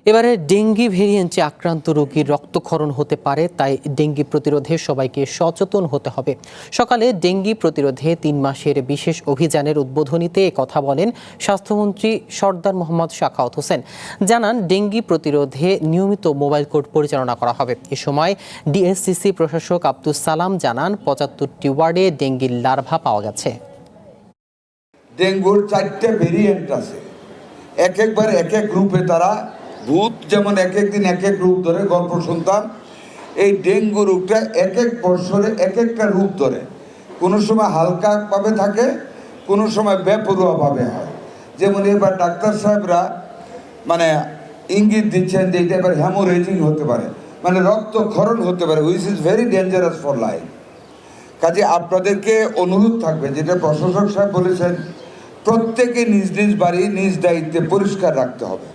এবারে ডেঙ্গি ভেরিয়েন্টে আক্রান্ত রোগীর রক্তক্ষরণ হতে পারে, তাই ডেঙ্গি প্রতিরোধে সবাইকে সচেতন হতে হবে। সকালে ডেঙ্গি প্রতিরোধে ৩ মাসের বিশেষ অভিযানের উদ্বোধনীতে কথা বলেন স্বাস্থ্যমন্ত্রী সরদার মোহাম্মদ সাখাওয়াত হোসেন। জানান, ডেঙ্গি প্রতিরোধে নিয়মিত মোবাইল কোর্ট পরিচালনা করা হবে। এ সময় ডিএসসিসি প্রশাসক আব্দুস সালাম জানান, ৭৫টি ওয়ার্ডে ডেঙ্গির লার্ভা পাওয়া গেছে। ডেঙ্গুর 4টে ভেরিয়েন্ট আছে, একবার এক এক গ্রুপে তারা ভূত যেমন এক এক দিন এক এক রূপ ধরে, গল্প শুনতাম। এই ডেঙ্গু রোগটা এক এক বছরে এক একটা রূপ ধরে, কোনো সময় হালকাভাবে থাকে, কোনো সময় বেপরোয়াভাবে হয়। যেমন এবার ডাক্তার সাহেবরা ইঙ্গিত দিচ্ছেন যে এটা এবার হ্যামোরেজিং হতে পারে, রক্তক্ষরণ হতে পারে, which is very dangerous for life. কাজে আপনাদেরকে অনুরোধ থাকবে, যেটা প্রশাসক সাহেব বলেছেন, প্রত্যেকে নিজ নিজ বাড়ি নিজ দায়িত্বে পরিষ্কার রাখতে হবে।